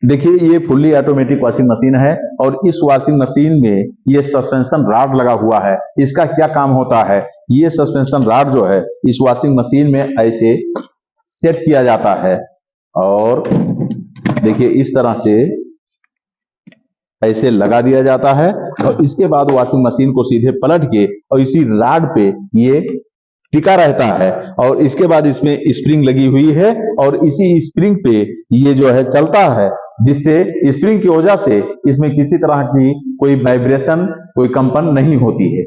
देखिए ये fully automatic washing machine है और इस वॉशिंग मशीन में ये सस्पेंशन रॉड लगा हुआ है। इसका क्या काम होता है, ये सस्पेंशन रॉड जो है इस वॉशिंग मशीन में ऐसे सेट किया जाता है और देखिए इस तरह से ऐसे लगा दिया जाता है और इसके बाद वॉशिंग मशीन को सीधे पलट के और इसी रॉड पे ये टिका रहता है और इसके बाद इसमें स्प्रिंग लगी हुई है और इसी स्प्रिंग पे ये जो है चलता है, जिससे स्प्रिंग की वजह से इसमें किसी तरह की कोई वाइब्रेशन, कोई कंपन नहीं होती है।